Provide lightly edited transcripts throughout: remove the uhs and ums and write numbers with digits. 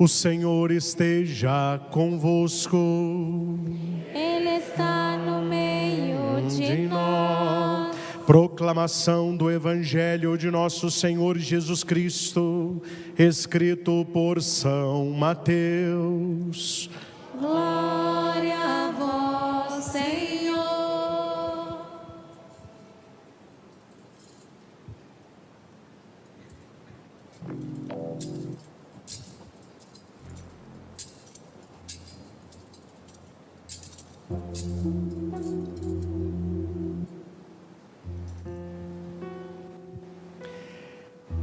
O Senhor esteja convosco. Ele está no meio de nós. Proclamação do Evangelho de nosso Senhor Jesus Cristo, escrito por São Mateus. Glória a vós, Senhor.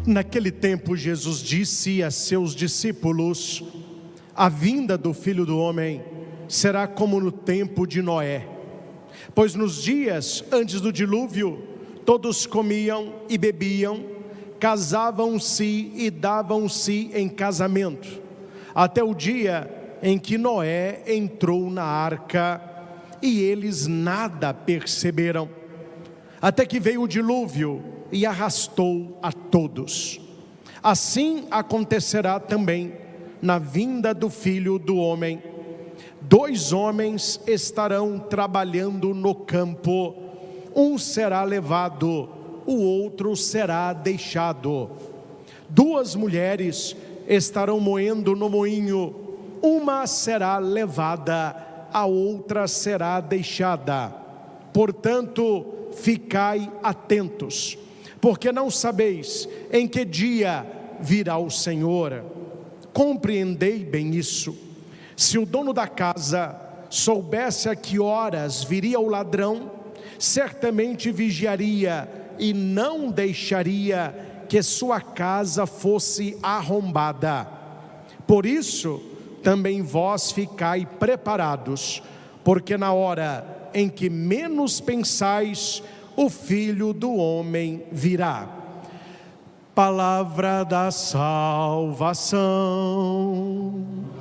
Naquele tempo, Jesus disse a seus discípulos: a vinda do Filho do Homem será como no tempo de Noé. Pois nos dias antes do dilúvio, todos comiam e bebiam, casavam-se e davam-se em casamento, até o dia em que Noé entrou na arca, e eles nada perceberam, até que veio o dilúvio e arrastou a todos. Assim acontecerá também na vinda do Filho do Homem. 2 homens estarão trabalhando no campo, um será levado, o outro será deixado. 2 mulheres estarão moendo no moinho, uma será levada, a outra será deixada. Portanto, ficai atentos, porque não sabeis em que dia virá o Senhor. Compreendei bem isso. Se o dono da casa soubesse a que horas viria o ladrão, certamente vigiaria e não deixaria que sua casa fosse arrombada. Por isso, também vós ficai preparados, porque na hora em que menos pensais, o Filho do Homem virá. Palavra da salvação.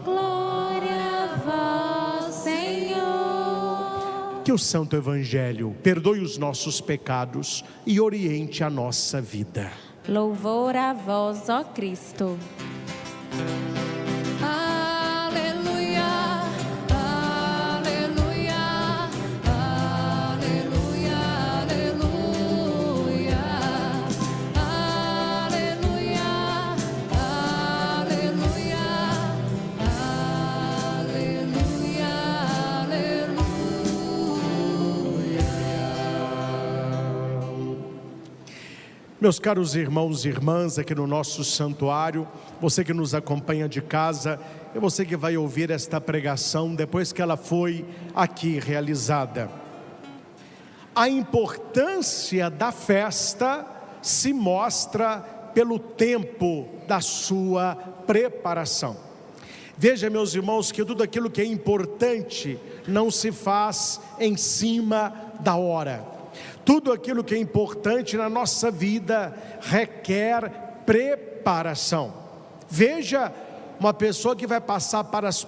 Glória a vós, Senhor. Que o Santo Evangelho perdoe os nossos pecados e oriente a nossa vida. Louvor a vós, ó Cristo. Meus caros irmãos e irmãs aqui no nosso santuário, você que nos acompanha de casa, e você que vai ouvir esta pregação depois que ela foi aqui realizada. A importância da festa se mostra pelo tempo da sua preparação. Veja, meus irmãos, que tudo aquilo que é importante não se faz em cima da hora. Tudo aquilo que é importante na nossa vida requer preparação. Veja, uma pessoa que vai passar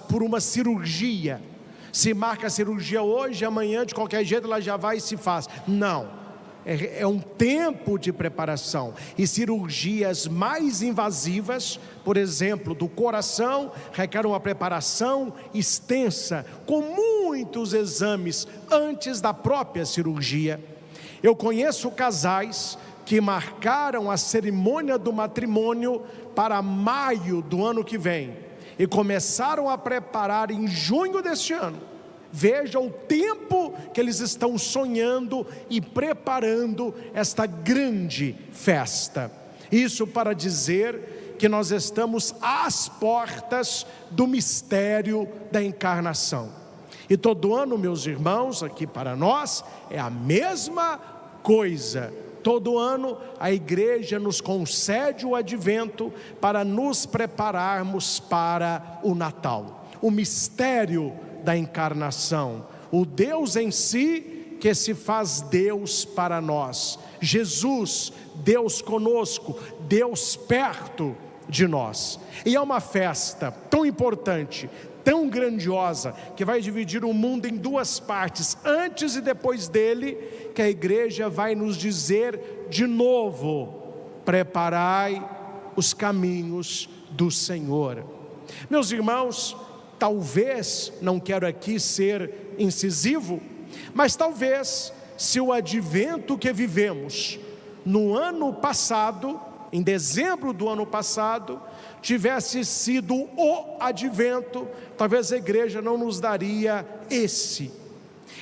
por uma cirurgia, se marca a cirurgia hoje, amanhã de qualquer jeito ela já vai e se faz. Não, é um tempo de preparação. E cirurgias mais invasivas, por exemplo, do coração, requer uma preparação extensa, com muitos exames antes da própria cirurgia. Eu conheço casais que marcaram a cerimônia do matrimônio para maio do ano que vem e começaram a preparar em junho deste ano. Veja o tempo que eles estão sonhando e preparando esta grande festa. Isso para dizer que nós estamos às portas do mistério da encarnação. E todo ano, meus irmãos, aqui para nós, é a mesma coisa. Todo ano a igreja nos concede o advento para nos prepararmos para o Natal. O mistério da encarnação. O Deus em si que se faz Deus para nós. Jesus, Deus conosco, Deus perto de nós. E é uma festa tão importante, tão grandiosa, que vai dividir o mundo em 2 partes, antes e depois dele, que a igreja vai nos dizer de novo: preparai os caminhos do Senhor. Meus irmãos, talvez, não quero aqui ser incisivo, mas talvez, se o advento que vivemos no ano passado, em dezembro do ano passado, tivesse sido o advento, talvez a igreja não nos daria esse.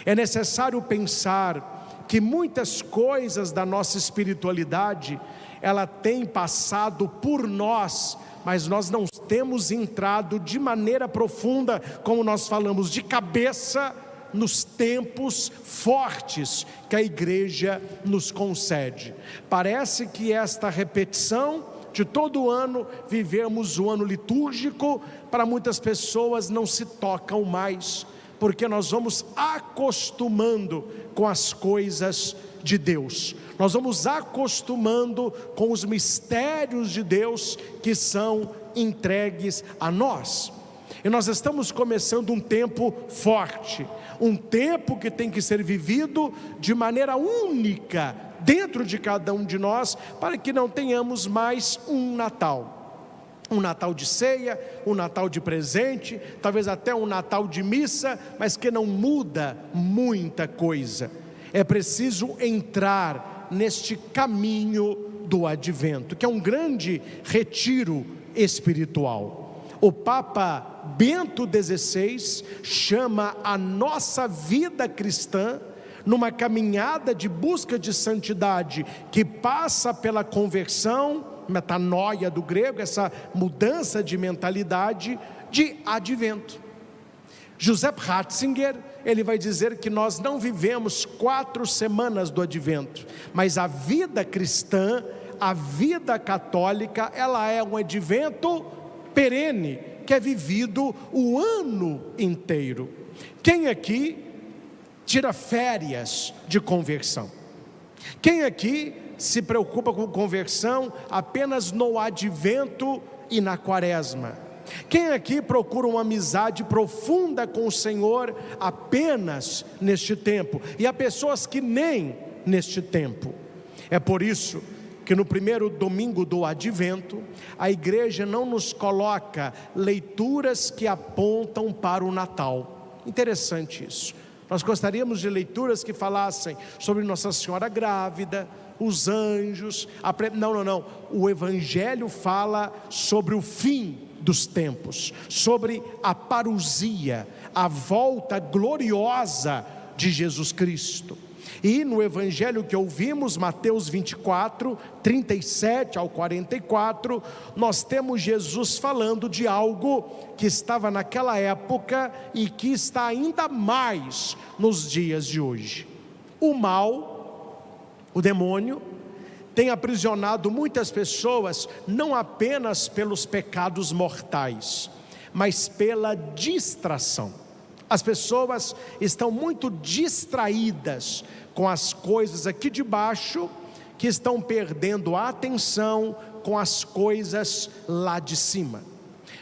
É necessário pensar que muitas coisas da nossa espiritualidade, ela tem passado por nós, mas nós não temos entrado de maneira profunda, como nós falamos, de cabeça, nos tempos fortes que a igreja nos concede. Parece que esta repetição de todo ano, vivemos o ano litúrgico, para muitas pessoas não se tocam mais, porque nós vamos acostumando com as coisas de Deus, nós vamos acostumando com os mistérios de Deus que são entregues a nós. E nós estamos começando um tempo forte, um tempo que tem que ser vivido de maneira única dentro de cada um de nós, para que não tenhamos mais um Natal de ceia, um Natal de presente, talvez até um Natal de missa, mas que não muda muita coisa. É preciso entrar neste caminho do advento, que é um grande retiro espiritual. O Papa Bento XVI chama a nossa vida cristã, numa caminhada de busca de santidade, que passa pela conversão, metanoia do grego, essa mudança de mentalidade, de advento. Joseph Ratzinger, ele vai dizer que nós não vivemos 4 semanas do advento, mas a vida cristã, a vida católica, ela é um advento perene, que é vivido o ano inteiro. Quem aqui tira férias de conversão? Quem aqui se preocupa com conversão apenas no advento e na quaresma? Quem aqui procura uma amizade profunda com o Senhor apenas neste tempo? E há pessoas que nem neste tempo. É por isso que no primeiro domingo do advento, a igreja não nos coloca leituras que apontam para o Natal. Interessante isso. Nós gostaríamos de leituras que falassem sobre Nossa Senhora grávida, os anjos. Não. O Evangelho fala sobre o fim dos tempos, sobre a parousia, a volta gloriosa de Jesus Cristo. E no Evangelho que ouvimos, Mateus 24, 37 ao 44, nós temos Jesus falando de algo que estava naquela época e que está ainda mais nos dias de hoje. O mal, o demônio, tem aprisionado muitas pessoas, não apenas pelos pecados mortais, mas pela distração. As pessoas estão muito distraídas com as coisas aqui de baixo, que estão perdendo a atenção com as coisas lá de cima.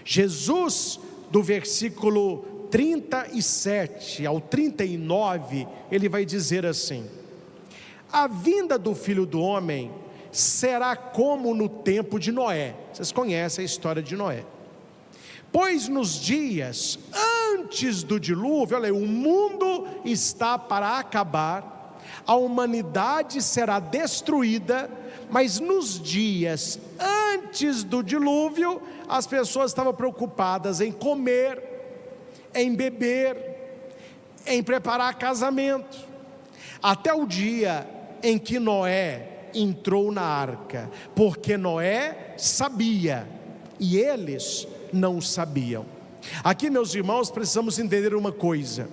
Jesus, do versículo 37 ao 39, ele vai dizer assim: a vinda do Filho do Homem será como no tempo de Noé. Vocês conhecem a história de Noé. Pois nos dias antes do dilúvio, olha aí, o mundo está para acabar, a humanidade será destruída, mas nos dias antes do dilúvio, as pessoas estavam preocupadas em comer, em beber, em preparar casamento, até o dia em que Noé entrou na arca, porque Noé sabia e eles não sabiam. Aqui, meus irmãos, precisamos entender uma coisa: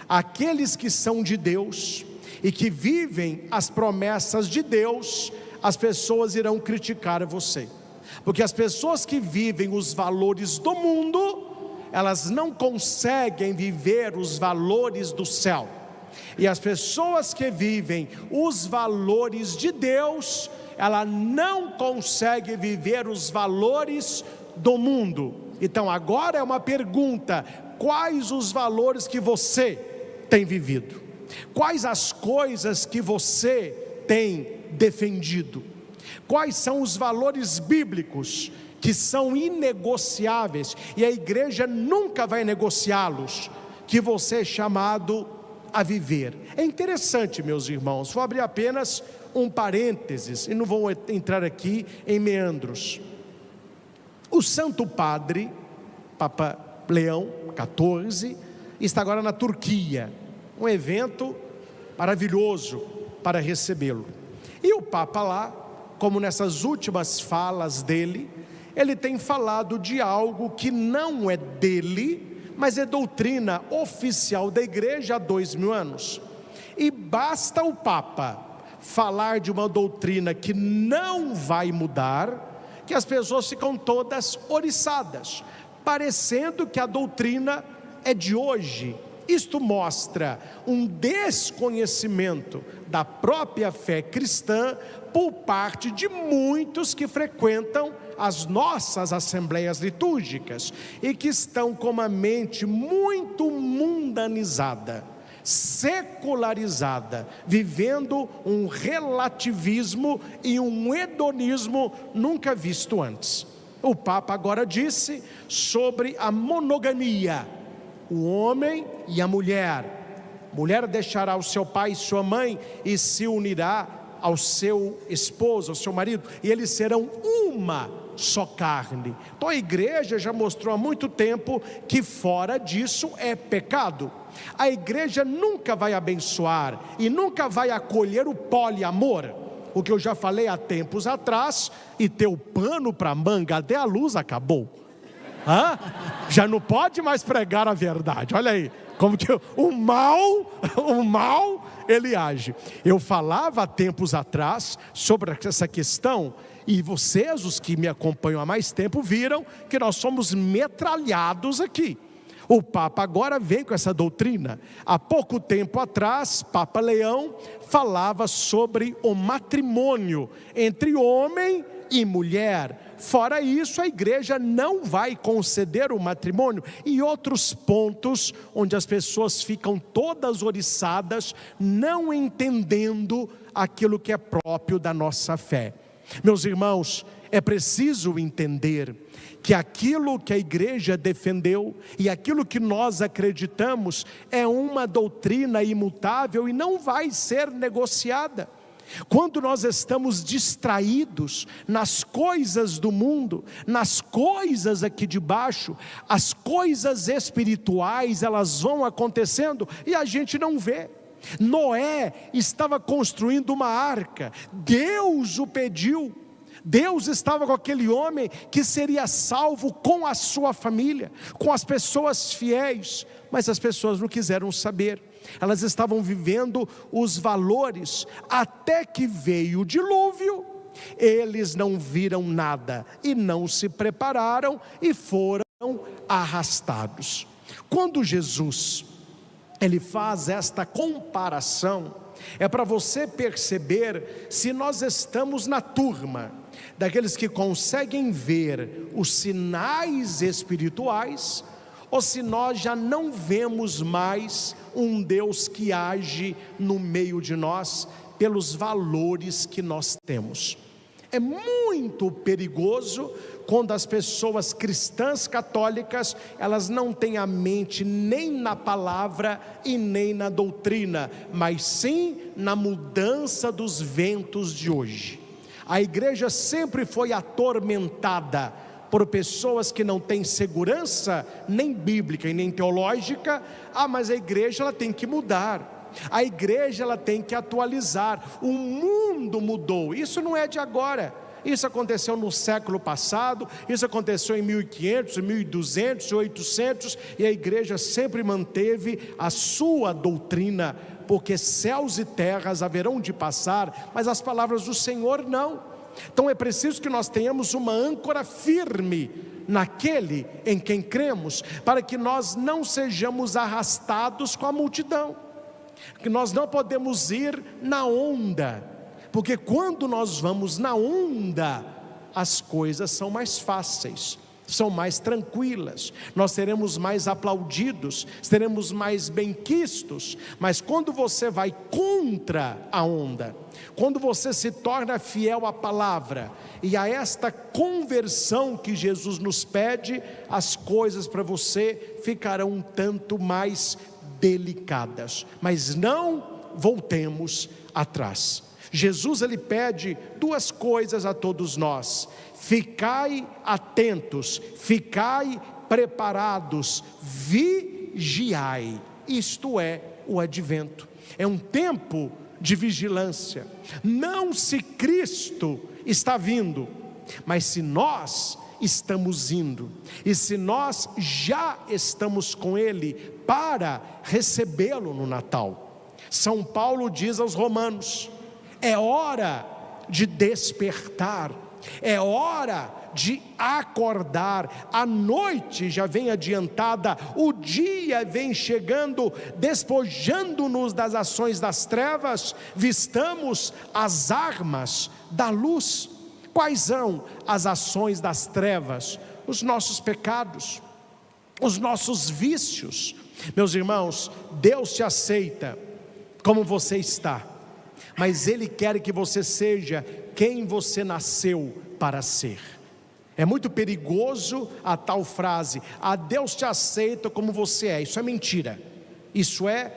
aqueles que são de Deus e que vivem as promessas de Deus, as pessoas irão criticar você, porque as pessoas que vivem os valores do mundo, elas não conseguem viver os valores do céu. E as pessoas que vivem os valores de Deus, ela não consegue viver os valores do mundo. Então agora é uma pergunta: quais os valores que você tem vivido? Quais as coisas que você tem defendido? Quais são os valores bíblicos que são inegociáveis, e a igreja nunca vai negociá-los, que você é chamado a viver. É interessante, meus irmãos, vou abrir apenas um parênteses, e não vou entrar aqui em meandros. O Santo Padre, Papa Leão XIV, está agora na Turquia, um evento maravilhoso para recebê-lo. E o Papa lá, como nessas últimas falas dele, ele tem falado de algo que não é dele, mas é doutrina oficial da igreja há 2000 anos. E basta o Papa falar de uma doutrina que não vai mudar, que as pessoas ficam todas oriçadas, parecendo que a doutrina é de hoje. Isto mostra um desconhecimento da própria fé cristã por parte de muitos que frequentam as nossas assembleias litúrgicas e que estão com uma mente muito mundanizada, secularizada, vivendo um relativismo e um hedonismo nunca visto antes. O Papa agora disse sobre a monogamia, o homem e a mulher. Mulher deixará o seu pai e sua mãe e se unirá ao seu esposo, ao seu marido, e eles serão uma só carne. Então a igreja já mostrou há muito tempo que fora disso é pecado. A igreja nunca vai abençoar e nunca vai acolher o poliamor, o que eu já falei há tempos atrás, e teu pano para manga até a luz acabou. Já não pode mais pregar a verdade. Olha aí, como que o mal ele age. Eu falava há tempos atrás sobre essa questão, e vocês, os que me acompanham há mais tempo, viram que nós somos metralhados aqui. O Papa agora vem com essa doutrina. Há pouco tempo atrás, Papa Leão falava sobre o matrimônio entre homem e mulher. Fora isso, a igreja não vai conceder o matrimônio, e outros pontos onde as pessoas ficam todas oriçadas, não entendendo aquilo que é próprio da nossa fé. Meus irmãos, é preciso entender que aquilo que a igreja defendeu e aquilo que nós acreditamos é uma doutrina imutável e não vai ser negociada. Quando nós estamos distraídos nas coisas do mundo, nas coisas aqui de baixo, as coisas espirituais, elas vão acontecendo e a gente não vê. Noé estava construindo uma arca, Deus o pediu. Deus estava com aquele homem que seria salvo com a sua família, com as pessoas fiéis, mas as pessoas não quiseram saber. Elas estavam vivendo os valores, até que veio o dilúvio, eles não viram nada e não se prepararam e foram arrastados. Quando Jesus ele faz esta comparação, é para você perceber se nós estamos na turma daqueles que conseguem ver os sinais espirituais, ou se nós já não vemos mais um Deus que age no meio de nós pelos valores que nós temos. É muito perigoso quando as pessoas cristãs católicas, elas não têm a mente nem na palavra e nem na doutrina, mas sim na mudança dos ventos de hoje. A igreja sempre foi atormentada por pessoas que não têm segurança nem bíblica e nem teológica. Mas a igreja ela tem que mudar, a igreja ela tem que atualizar, o mundo mudou, isso não é de agora. Isso aconteceu no século passado, isso aconteceu em 1500, 1200, 800, e a igreja sempre manteve a sua doutrina, porque céus e terras haverão de passar, mas as palavras do Senhor não. Então é preciso que nós tenhamos uma âncora firme naquele em quem cremos, para que nós não sejamos arrastados com a multidão, que nós não podemos ir na onda, porque quando nós vamos na onda, as coisas são mais fáceis. são mais tranquilas, nós seremos mais aplaudidos, seremos mais benquistos. Mas quando você vai contra a onda, quando você se torna fiel à palavra e a esta conversão que Jesus nos pede, as coisas para você ficarão um tanto mais delicadas. Mas não voltemos atrás. Jesus, ele pede duas coisas a todos nós: ficai atentos, ficai preparados, vigiai. Isto é o advento, é um tempo de vigilância. Não se Cristo está vindo, mas se nós estamos indo, e se nós já estamos com Ele para recebê-lo no Natal. São Paulo diz aos Romanos: é hora de despertar, é hora de acordar, a noite já vem adiantada, o dia vem chegando, despojando-nos das ações das trevas, vistamos as armas da luz. Quais são as ações das trevas? Os nossos pecados, os nossos vícios. Meus irmãos, Deus te aceita como você está, mas Ele quer que você seja quem você nasceu para ser. É muito perigoso a tal frase: Deus te aceita como você é. Isso é mentira. Isso é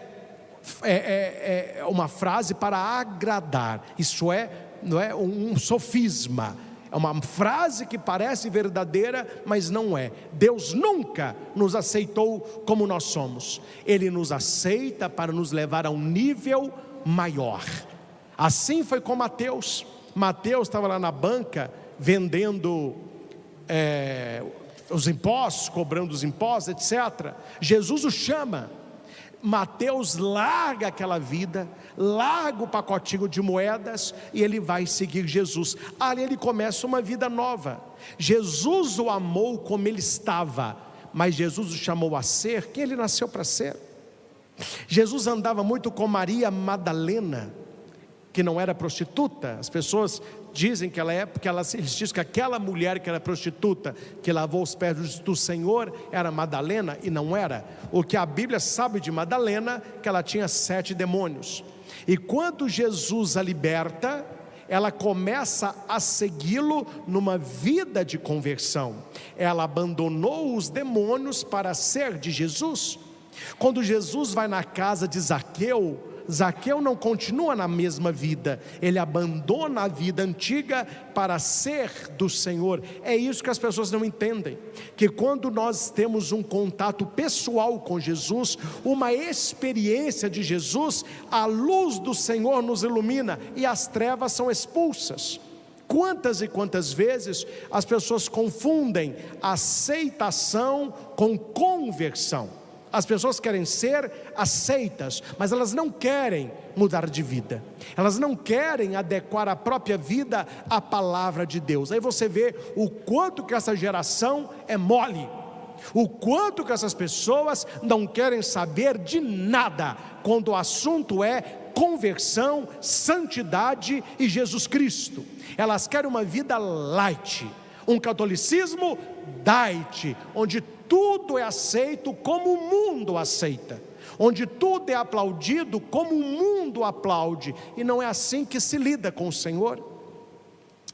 uma frase para agradar. Isso não é um sofisma. É uma frase que parece verdadeira, mas não é. Deus nunca nos aceitou como nós somos. Ele nos aceita para nos levar a um nível maior. Assim foi com Mateus. Mateus estava lá na banca vendendo os impostos, cobrando os impostos, etc. Jesus o chama. Mateus larga aquela vida, larga o pacotinho de moedas e ele vai seguir Jesus. Ali ele começa uma vida nova. Jesus o amou como ele estava, mas Jesus o chamou a ser quem ele nasceu para ser. Jesus andava muito com Maria Madalena, que não era prostituta. As pessoas dizem que eles dizem que aquela mulher que era prostituta, que lavou os pés do Senhor, era Madalena, e não era. O que a Bíblia sabe de Madalena, que ela tinha 7 demônios. E quando Jesus a liberta, ela começa a segui-lo numa vida de conversão. Ela abandonou os demônios para ser de Jesus. Quando Jesus vai na casa de Zaqueu, Zaqueu não continua na mesma vida, ele abandona a vida antiga para ser do Senhor. É isso que as pessoas não entendem, que quando nós temos um contato pessoal com Jesus, uma experiência de Jesus, a luz do Senhor nos ilumina e as trevas são expulsas. Quantas e quantas vezes as pessoas confundem aceitação com conversão. As pessoas querem ser aceitas, mas elas não querem mudar de vida, elas não querem adequar a própria vida à palavra de Deus. Aí você vê o quanto que essa geração é mole, o quanto que essas pessoas não querem saber de nada, quando o assunto é conversão, santidade e Jesus Cristo. Elas querem uma vida light, um catolicismo diet, onde tudo é aceito como o mundo aceita, onde tudo é aplaudido como o mundo aplaude, e não é assim que se lida com o Senhor.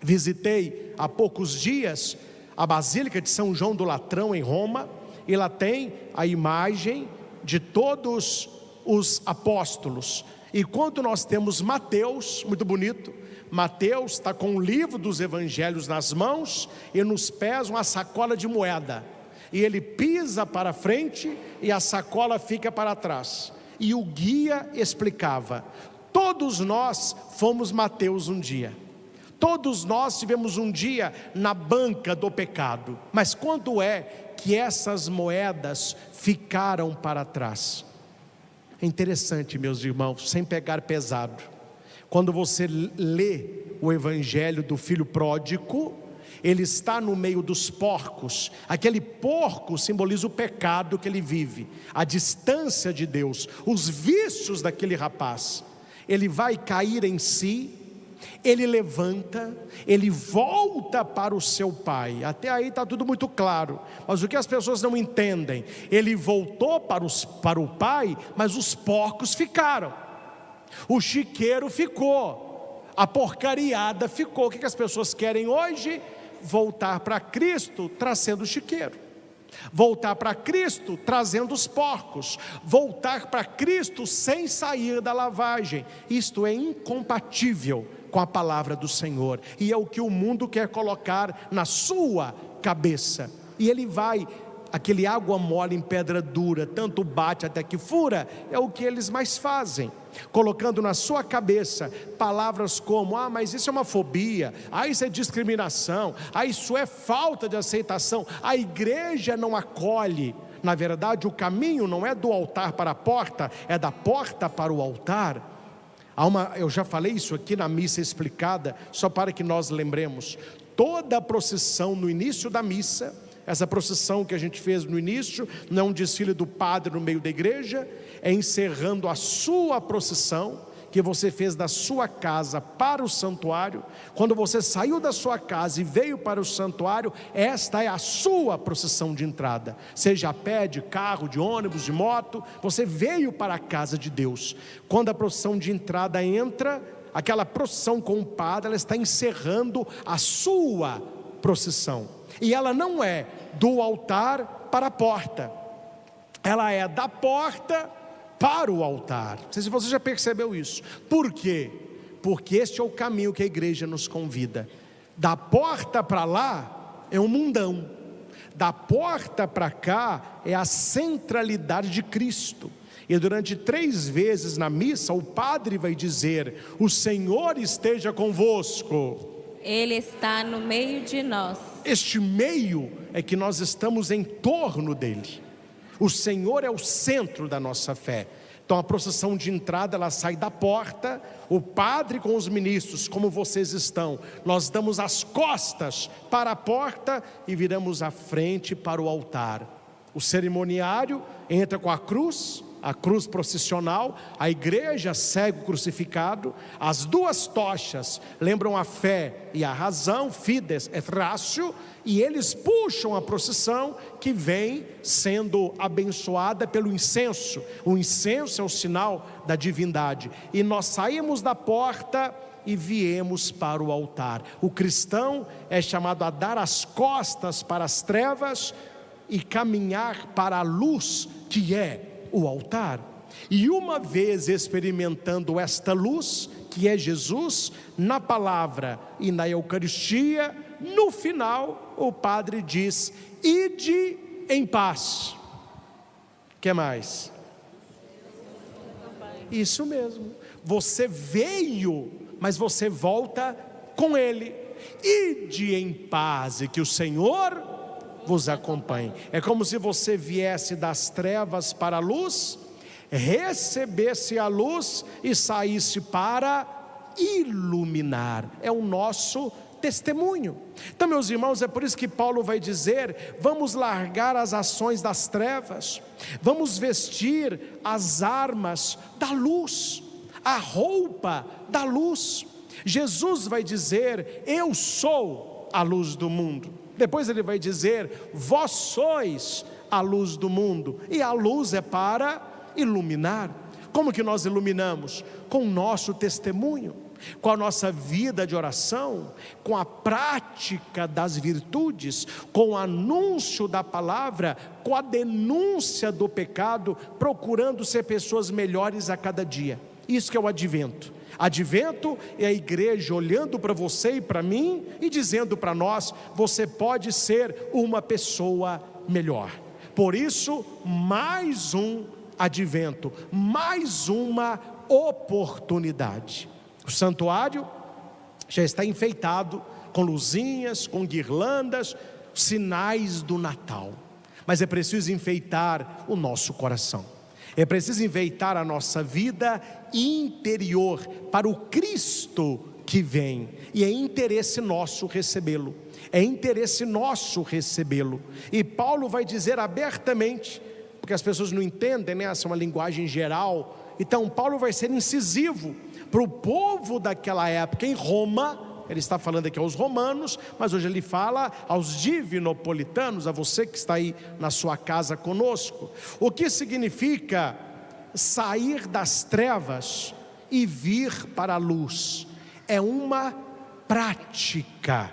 Visitei há poucos dias a Basílica de São João do Latrão em Roma, e lá tem a imagem de todos os apóstolos, e quando nós temos Mateus, muito bonito, Mateus está com o livro dos evangelhos nas mãos, e nos pés uma sacola de moeda, e ele pisa para frente e a sacola fica para trás, e o guia explicava: todos nós fomos Mateus um dia, todos nós tivemos um dia na banca do pecado, mas quando é que essas moedas ficaram para trás? É interessante, meus irmãos, sem pegar pesado, quando você lê o evangelho do filho pródigo, ele está no meio dos porcos. Aquele porco simboliza o pecado que ele vive, a distância de Deus, os vícios daquele rapaz. Ele vai cair em si, ele levanta, ele volta para o seu pai. Até aí está tudo muito claro, mas o que as pessoas não entendem, ele voltou para o pai, mas os porcos ficaram, o chiqueiro ficou, a porcariada ficou. O que as pessoas querem hoje? Voltar para Cristo trazendo o chiqueiro, voltar para Cristo trazendo os porcos, voltar para Cristo sem sair da lavagem. Isto é incompatível com a palavra do Senhor, e é o que o mundo quer colocar na sua cabeça. E ele vai, aquele água mole em pedra dura, tanto bate até que fura, é o que eles mais fazem, colocando na sua cabeça palavras como: ah, mas isso é uma fobia, ah, isso é discriminação, ah, isso é falta de aceitação, a igreja não acolhe. Na verdade, o caminho não é do altar para a porta, é da porta para o altar. Eu já falei isso aqui na missa explicada, só para que nós lembremos. Toda a procissão no início da missa, essa procissão que a gente fez no início, não é um desfile do padre no meio da igreja, é encerrando a sua procissão, que você fez da sua casa para o santuário. Quando você saiu da sua casa e veio para o santuário, esta é a sua procissão de entrada, seja a pé, de carro, de ônibus, de moto, você veio para a casa de Deus. Quando a procissão de entrada entra, aquela procissão com o padre, ela está encerrando a sua procissão, e ela não é do altar para a porta, ela é da porta para o altar. Não sei se você já percebeu isso. Por quê? Porque este é o caminho que a igreja nos convida. Da porta para lá é um mundão, da porta para cá é a centralidade de Cristo. E durante 3 vezes na missa o padre vai dizer: o Senhor esteja convosco. Ele está no meio de nós. Este meio é que nós estamos em torno dele. O Senhor é o centro da nossa fé. Então a procissão de entrada, ela sai da porta, o padre com os ministros, como vocês estão, nós damos as costas para a porta e viramos a frente para o altar. O cerimoniário entra com a cruz processional, a igreja segue o crucificado, as 2 tochas lembram a fé e a razão, fides et ratio, e eles puxam a procissão que vem sendo abençoada pelo incenso. O incenso é o sinal da divindade, e nós saímos da porta e viemos para o altar. O cristão é chamado a dar as costas para as trevas e caminhar para a luz, que é o altar. E uma vez experimentando esta luz, que é Jesus, na palavra e na Eucaristia, no final o padre diz: ide em paz. Que mais? Isso mesmo, você veio, mas você volta com ele. Ide em paz, e que o Senhor vos acompanhe. É como se você viesse das trevas para a luz, recebesse a luz e saísse para iluminar. É o nosso testemunho. Então, meus irmãos, é por isso que Paulo vai dizer: vamos largar as ações das trevas, vamos vestir as armas da luz, a roupa da luz. Jesus vai dizer: eu sou a luz do mundo. Depois ele vai dizer: vós sois a luz do mundo. E a luz é para iluminar. Como que nós iluminamos? Com o nosso testemunho, com a nossa vida de oração, com a prática das virtudes, com o anúncio da palavra, com a denúncia do pecado, procurando ser pessoas melhores a cada dia. Isso que é o advento. Advento é a igreja olhando para você e para mim e dizendo para nós: você pode ser uma pessoa melhor. Por isso, mais um advento, mais uma oportunidade. O santuário já está enfeitado com luzinhas, com guirlandas, sinais do Natal. Mas é preciso enfeitar o nosso coração. É preciso enfeitar a nossa vida interior para o Cristo que vem, e é interesse nosso recebê-lo, é interesse nosso recebê-lo. E Paulo vai dizer abertamente, porque as pessoas não entendem, né? Essa é uma linguagem geral. Então Paulo vai ser incisivo para o povo daquela época em Roma, ele está falando aqui aos romanos, mas hoje ele fala aos divinopolitanos, a você que está aí na sua casa conosco. O que significa sair das trevas e vir para a luz? É uma prática,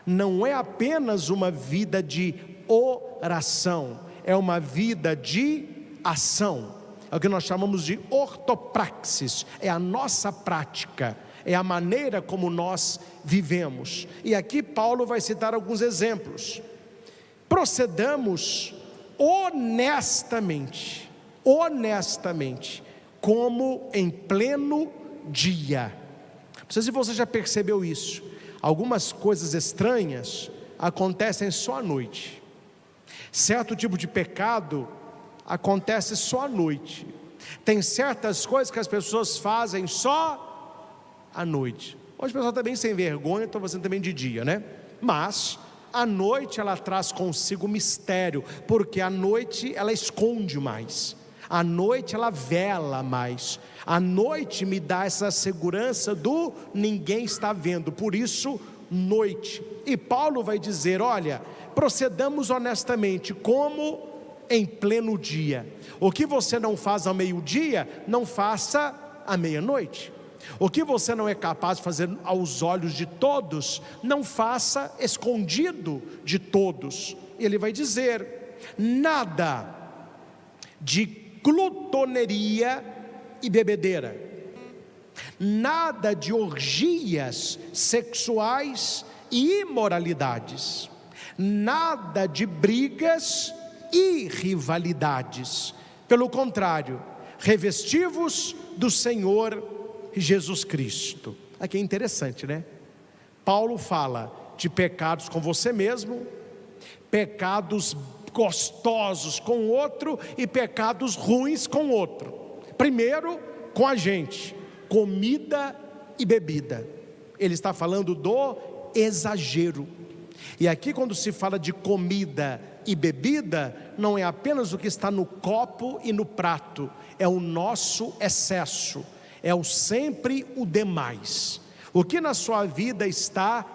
não é apenas uma vida de oração, é uma vida de ação. É o que nós chamamos de ortopraxis, é a nossa prática, é a maneira como nós vivemos. E aqui Paulo vai citar alguns exemplos. Procedamos honestamente, como em pleno dia. Não sei se você já percebeu isso. Algumas coisas estranhas acontecem só à noite. Certo tipo de pecado acontece só à noite. Tem certas coisas que as pessoas fazem só à noite. Hoje o pessoal está bem sem vergonha, estou fazendo também de dia, né? Mas a noite ela traz consigo mistério, porque a noite ela esconde mais, a noite ela vela mais, a noite me dá essa segurança do ninguém está vendo, por isso noite. E Paulo vai dizer, olha, procedamos honestamente como em pleno dia. O que você não faz ao meio-dia, não faça à meia-noite. O que você não é capaz de fazer aos olhos de todos, não faça escondido de todos. Ele vai dizer, nada de glutoneria e bebedeira, nada de orgias sexuais e imoralidades, nada de brigas e rivalidades. Pelo contrário, revestivos do Senhor Jesus Cristo. Aqui é interessante, né? Paulo fala de pecados com você mesmo, pecados gostosos com o outro e pecados ruins com o outro. Primeiro, com a gente, comida e bebida. Ele está falando do exagero. E aqui quando se fala de comida e bebida, não é apenas o que está no copo e no prato, é o nosso excesso, é o sempre o demais. O que na sua vida está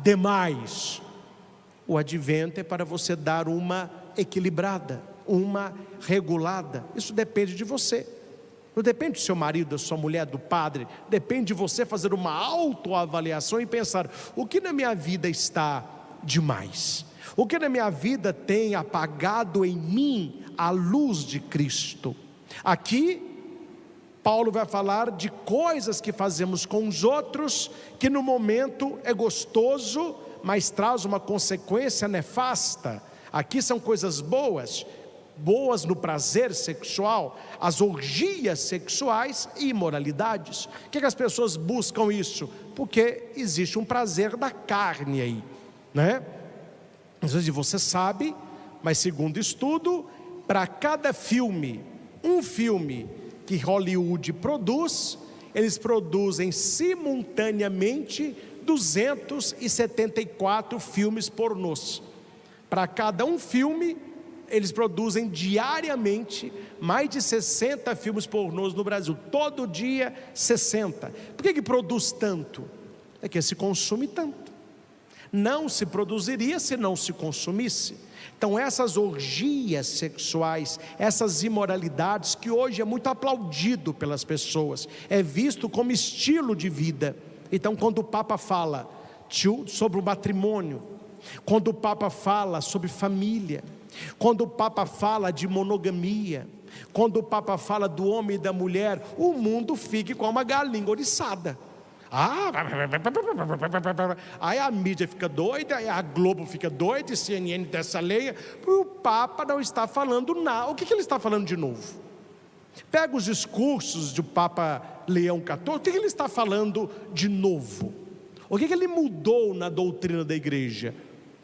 demais? O advento é para você dar uma equilibrada, uma regulada. Isso depende de você. Não depende do seu marido, da sua mulher, do padre. Depende de você fazer uma autoavaliação e pensar, o que na minha vida está demais? O que na minha vida tem apagado em mim a luz de Cristo? Aqui Paulo vai falar de coisas que fazemos com os outros, que no momento é gostoso, mas traz uma consequência nefasta. Aqui são coisas boas no prazer sexual, as orgias sexuais e imoralidades. Por que as pessoas buscam isso? Porque existe um prazer da carne aí, né? Às vezes você sabe, mas segundo estudo, para cada filme, um filme que Hollywood produz, eles produzem simultaneamente 274 filmes pornôs. Para cada um filme, eles produzem diariamente mais de 60 filmes pornôs no Brasil, todo dia 60. Por que produz tanto? É que se consome tanto. Não se produziria se não se consumisse. Então essas orgias sexuais, essas imoralidades que hoje é muito aplaudido pelas pessoas, é visto como estilo de vida. Então quando o Papa fala sobre o matrimônio, quando o Papa fala sobre família, quando o Papa fala de monogamia, quando o Papa fala do homem e da mulher, o mundo fica com uma galinha oriçada. Aí a mídia fica doida, aí a Globo fica doida, a CNN dessa leia, o Papa não está falando nada. O que ele está falando de novo? Pega os discursos do Papa Leão XIV, o que ele está falando de novo? O que ele mudou na doutrina da igreja?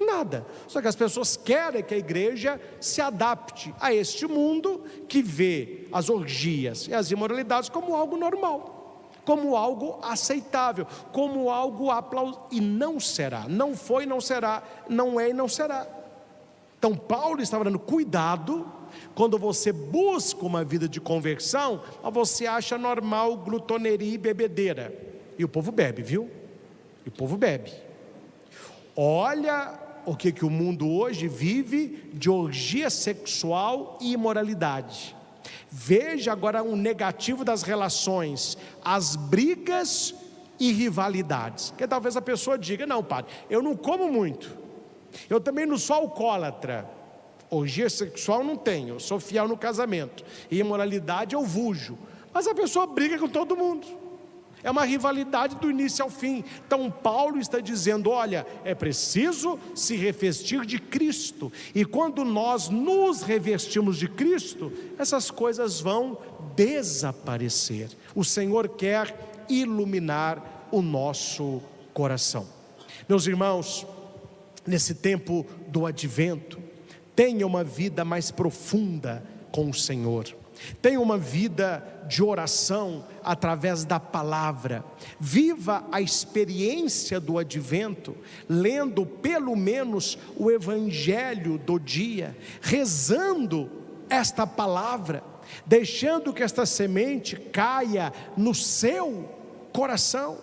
Nada, só que as pessoas querem que a igreja se adapte a este mundo que vê as orgias e as imoralidades como algo normal, como algo aceitável, como algo aplausível, e não será, não foi, não será, não é e não será. Então Paulo está falando, cuidado, Quando você busca uma vida de conversão, você acha normal glutoneria e bebedeira. E o povo bebe, viu? E o povo bebe. Olha o que o mundo hoje vive de orgia sexual e imoralidade. Veja agora um negativo das relações, as brigas e rivalidades. Porque talvez a pessoa diga: não, padre, eu não como muito, eu também não sou alcoólatra, orgia sexual não tenho, eu sou fiel no casamento, e imoralidade eu fujo. Mas a pessoa briga com todo mundo, é uma rivalidade do início ao fim. Então Paulo está dizendo: olha, é preciso se revestir de Cristo, e quando nós nos revestimos de Cristo, essas coisas vão desaparecer. O Senhor quer iluminar o nosso coração. Meus irmãos, nesse tempo do advento, tenha uma vida mais profunda com o Senhor. Tenha uma vida de oração através da palavra. Viva a experiência do advento, lendo pelo menos o evangelho do dia, rezando esta palavra, deixando que esta semente caia no seu coração.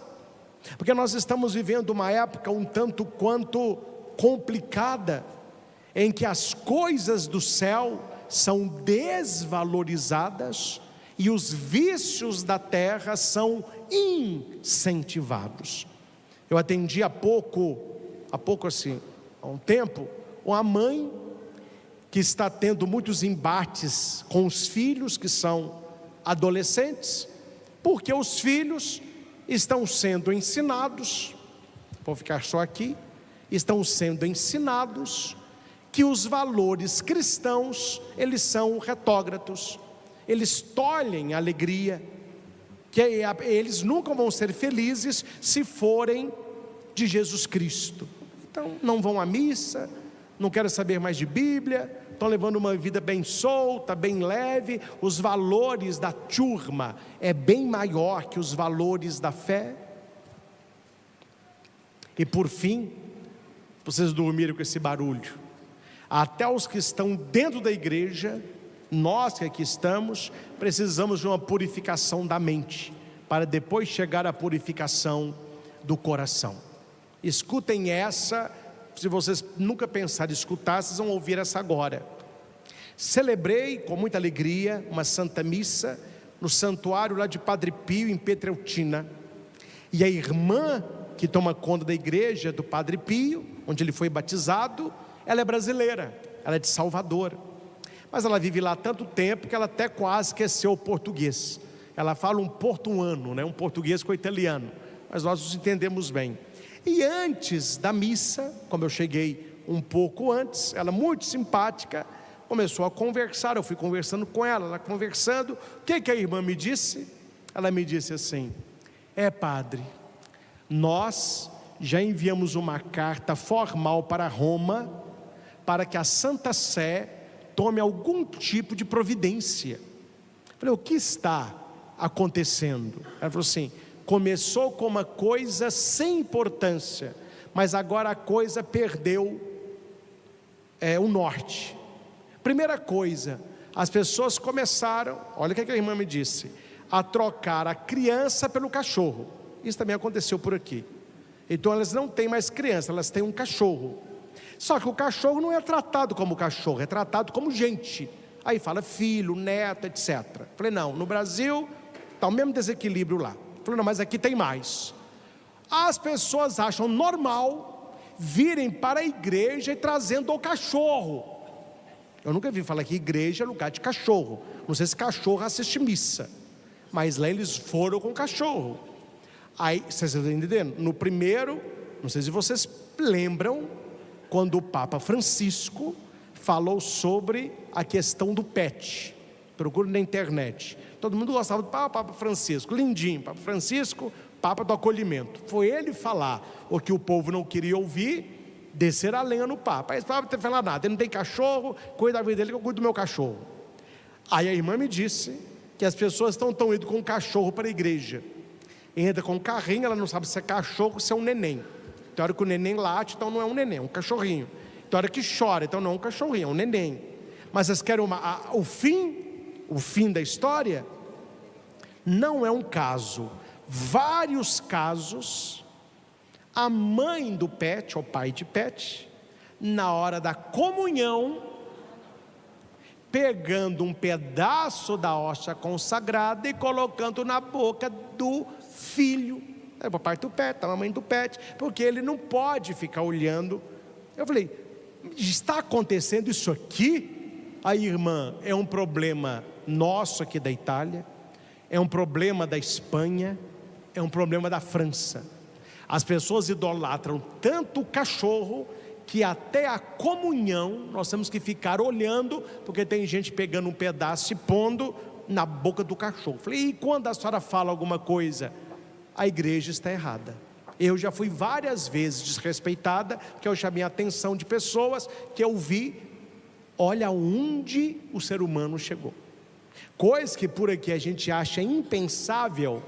Porque nós estamos vivendo uma época um tanto quanto complicada, em que as coisas do céu são desvalorizadas e os vícios da terra são incentivados. Eu atendi há um tempo, uma mãe que está tendo muitos embates com os filhos que são adolescentes, porque os filhos estão sendo ensinados, vou ficar só aqui, estão sendo ensinados que os valores cristãos, eles são retrógrados, eles tolhem a alegria, que eles nunca vão ser felizes se forem de Jesus Cristo. Então não vão à missa, não querem saber mais de Bíblia, estão levando uma vida bem solta, bem leve. Os valores da turma é bem maior que os valores da fé. E por fim, vocês dormiram com esse barulho, até os que estão dentro da igreja, nós que aqui estamos, precisamos de uma purificação da mente, para depois chegar à purificação do coração. Escutem essa, se vocês nunca pensaram em escutar, vocês vão ouvir essa agora. Celebrei com muita alegria uma Santa Missa no santuário lá de Padre Pio, em Petreutina, e a irmã que toma conta da igreja do Padre Pio, onde ele foi batizado, ela é brasileira, ela é de Salvador, mas ela vive lá há tanto tempo que ela até quase esqueceu o português. Ela fala um portuano, um português com italiano, mas nós nos entendemos bem. E antes da missa, como eu cheguei um pouco antes, ela muito simpática, começou a conversar. Eu fui conversando com ela conversando. O que a irmã me disse? Ela me disse assim: padre, nós já enviamos uma carta formal para Roma, para que a Santa Sé tome algum tipo de providência. Eu falei: o que está acontecendo? Ela falou assim: começou com uma coisa sem importância, mas agora a coisa perdeu o norte. Primeira coisa, as pessoas começaram, olha o que a irmã me disse, a trocar a criança pelo cachorro. Isso também aconteceu por aqui. Então elas não têm mais criança, elas têm um cachorro. Só que o cachorro não é tratado como cachorro, é tratado como gente. Aí fala filho, neto, etc. Falei: não, no Brasil está o mesmo desequilíbrio lá. Falei: não, mas aqui tem mais. As pessoas acham normal virem para a igreja e trazendo o cachorro. Eu nunca vi falar que igreja é lugar de cachorro. Não sei se cachorro assiste missa, mas lá eles foram com cachorro. Aí, vocês estão entendendo? No primeiro, não sei se vocês lembram, quando o Papa Francisco falou sobre a questão do pet. Procure na internet. Todo mundo gostava do Papa Francisco, lindinho, Papa Francisco, Papa do acolhimento. Foi ele falar o que o povo não queria ouvir, descer a lenha no Papa. Aí o Papa não tem que falar nada, ele não tem cachorro, cuida da vida dele que eu cuido do meu cachorro. Aí a irmã me disse que as pessoas estão indo com um cachorro para a igreja. Entra com um carrinho, ela não sabe se é cachorro ou se é um neném. Tem hora que o neném late, então não é um neném, é um cachorrinho. Tem hora que chora, então não é um cachorrinho, é um neném. Mas vocês querem o fim da história? Não é um caso, vários casos. A mãe do Pet, ou pai de Pet, na hora da comunhão, pegando um pedaço da hóstia consagrada e colocando na boca do filho, por parte do Pet, da mamãe do Pet, porque ele não pode ficar olhando. Eu falei, está acontecendo isso aqui? A irmã, é um problema nosso aqui da Itália, é um problema da Espanha, é um problema da França. As pessoas idolatram tanto o cachorro que até a comunhão nós temos que ficar olhando, porque tem gente pegando um pedaço e pondo na boca do cachorro. Falei, e quando a senhora fala alguma coisa, a igreja está errada. Eu já fui várias vezes desrespeitada, que eu chamei a atenção de pessoas que eu vi, olha onde o ser humano chegou. Coisa que por aqui a gente acha impensável.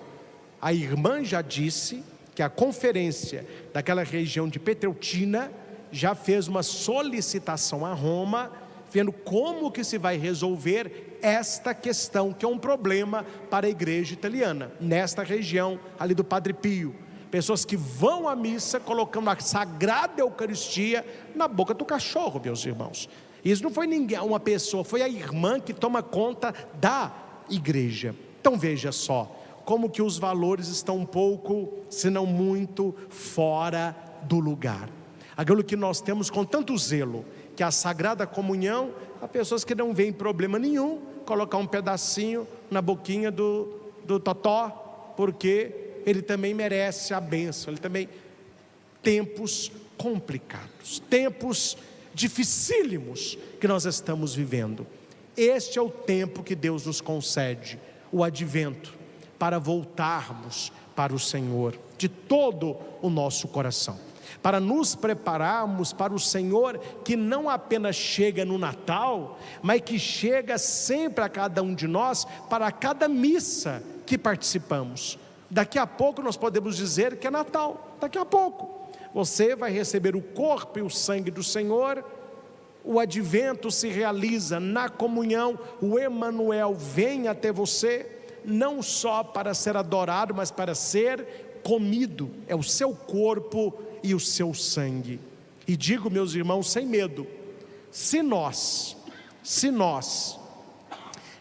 A irmã já disse que a conferência daquela região de Petreutina já fez uma solicitação a Roma, vendo como que se vai resolver esta questão, que é um problema para a igreja italiana, nesta região ali do Padre Pio. Pessoas que vão à missa colocando a Sagrada Eucaristia na boca do cachorro, meus irmãos. Isso não foi ninguém, uma pessoa, foi a irmã que toma conta da igreja. Então veja só, como que os valores estão um pouco, se não muito, fora do lugar. Aquilo que nós temos com tanto zelo, que a Sagrada Comunhão, há pessoas que não veem problema nenhum colocar um pedacinho na boquinha do totó, porque ele também merece a bênção, ele também. Tempos complicados, tempos dificílimos que nós estamos vivendo. Este é o tempo que Deus nos concede, o advento, para voltarmos para o Senhor de todo o nosso coração, para nos prepararmos para o Senhor, que não apenas chega no Natal, mas que chega sempre a cada um de nós, para cada missa que participamos. Daqui a pouco nós podemos dizer que é Natal, daqui a pouco você vai receber o corpo e o sangue do Senhor. O advento se realiza na comunhão, o Emanuel vem até você, não só para ser adorado, mas para ser comido, é o seu corpo e o seu sangue. E digo, meus irmãos, sem medo, se nós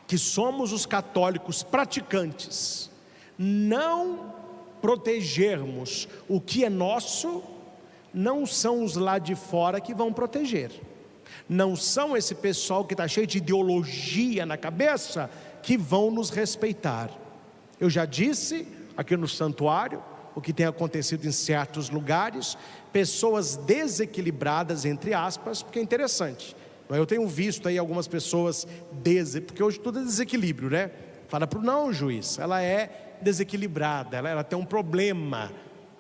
que somos os católicos praticantes, não protegermos o que é nosso, não são os lá de fora que vão proteger, não são esse pessoal que está cheio de ideologia na cabeça que vão nos respeitar. Eu já disse aqui no santuário o que tem acontecido em certos lugares, pessoas desequilibradas, entre aspas, porque é interessante, eu tenho visto aí algumas pessoas, porque hoje tudo é desequilíbrio, né? Fala para o não, juiz, ela é desequilibrada, ela tem um problema,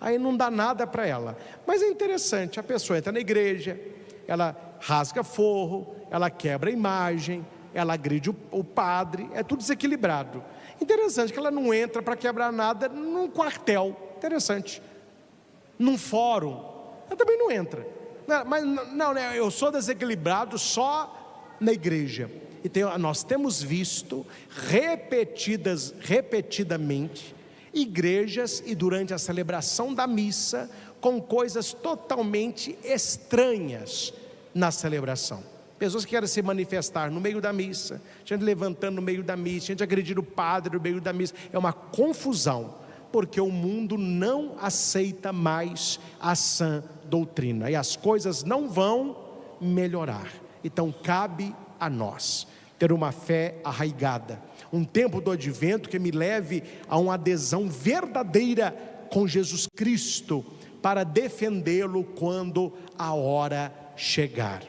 aí não dá nada para ela. Mas é interessante, a pessoa entra na igreja, ela rasga forro, ela quebra a imagem, ela agride o padre, é tudo desequilibrado. Interessante que ela não entra para quebrar nada num quartel, interessante, num fórum, ela também não entra. Mas não, né, eu sou desequilibrado só na igreja. Então nós temos visto repetidamente igrejas, e durante a celebração da missa, com coisas totalmente estranhas na celebração. Pessoas que querem se manifestar no meio da missa, gente levantando no meio da missa, gente agredindo o padre no meio da missa. É uma confusão, porque o mundo não aceita mais a sã doutrina, e as coisas não vão melhorar. Então cabe a nós ter uma fé arraigada, um tempo do advento que me leve a uma adesão verdadeira com Jesus Cristo, para defendê-lo quando a hora chegar.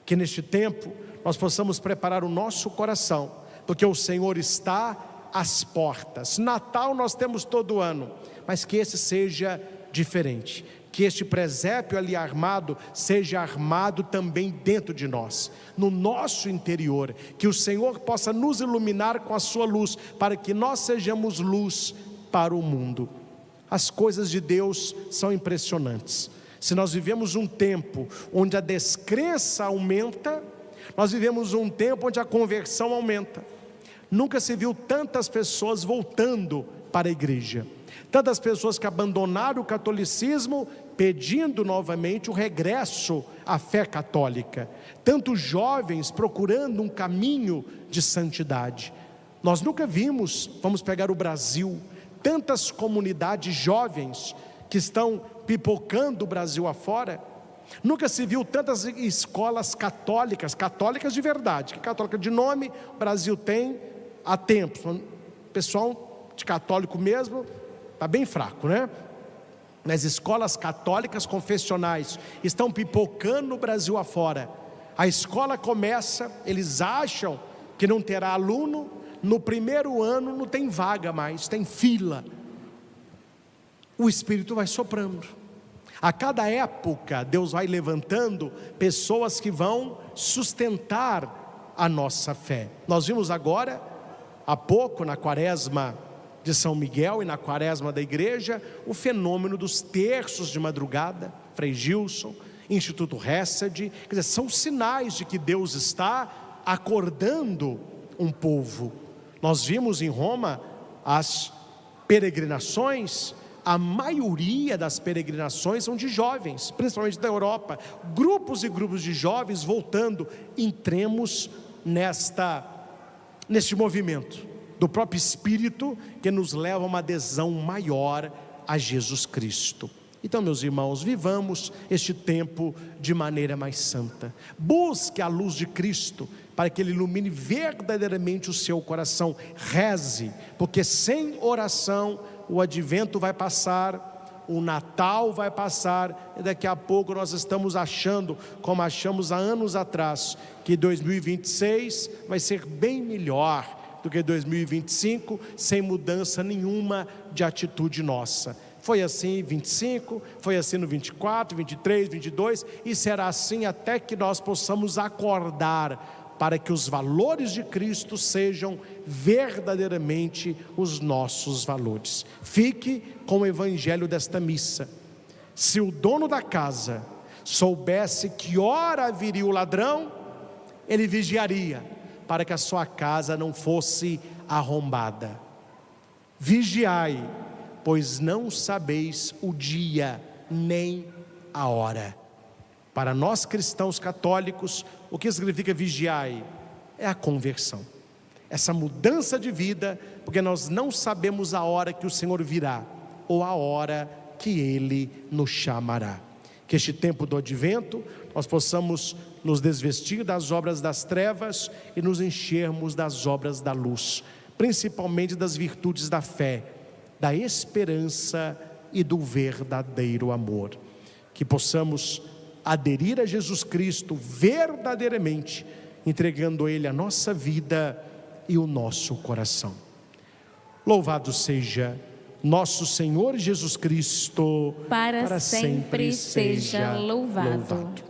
Que neste tempo nós possamos preparar o nosso coração, porque o Senhor está às portas. Natal nós temos todo ano, mas que esse seja diferente, que este presépio ali armado seja armado também dentro de nós, no nosso interior, que o Senhor possa nos iluminar com a sua luz, para que nós sejamos luz para o mundo. As coisas de Deus são impressionantes. Se nós vivemos um tempo onde a descrença aumenta, Nós vivemos um tempo onde a conversão aumenta. Nunca se viu tantas pessoas voltando para a igreja, tantas pessoas que abandonaram o catolicismo, pedindo novamente o regresso à fé católica, tantos jovens procurando um caminho de santidade. Nós nunca vimos, vamos pegar o Brasil, tantas comunidades jovens que estão pipocando o Brasil afora. Nunca se viu tantas escolas católicas, católicas de verdade, que católica de nome o Brasil tem há tempos. O pessoal de católico mesmo está bem fraco, né? As escolas católicas confessionais estão pipocando no Brasil afora. A escola começa, eles acham que não terá aluno, no primeiro ano não tem vaga mais, tem fila. O Espírito vai soprando. A cada época Deus vai levantando pessoas que vão sustentar a nossa fé. Nós vimos agora, há pouco, na quaresma de São Miguel e na quaresma da igreja, o fenômeno dos terços de madrugada, Frei Gilson, Instituto Hesed, quer dizer, são sinais de que Deus está acordando um povo. Nós vimos em Roma as peregrinações. A maioria das peregrinações são de jovens, principalmente da Europa, grupos e grupos de jovens voltando. Entremos neste movimento do próprio Espírito que nos leva a uma adesão maior a Jesus Cristo. Então, meus irmãos, vivamos este tempo de maneira mais santa. Busque a luz de Cristo para que Ele ilumine verdadeiramente o seu coração. Reze, porque sem oração o advento vai passar, o Natal vai passar, e daqui a pouco nós estamos achando, como achamos há anos atrás, que 2026 vai ser bem melhor do que 2025, sem mudança nenhuma de atitude nossa. Foi assim em 25, foi assim no 24, 23, 22, e será assim até que nós possamos acordar para que os valores de Cristo sejam verdadeiramente os nossos valores. Fique com o evangelho desta missa. Se o dono da casa soubesse que hora viria o ladrão, ele vigiaria para que a sua casa não fosse arrombada. Vigiai, pois não sabeis o dia nem a hora. Para nós cristãos católicos, o que significa vigiai? É a conversão, essa mudança de vida, porque nós não sabemos a hora que o Senhor virá, ou a hora que Ele nos chamará. Que este tempo do advento, nós possamos nos desvestir das obras das trevas e nos enchermos das obras da luz, principalmente das virtudes da fé, da esperança e do verdadeiro amor. Que possamos aderir a Jesus Cristo verdadeiramente, entregando a Ele a nossa vida e o nosso coração. Louvado seja nosso Senhor Jesus Cristo, para sempre seja louvado.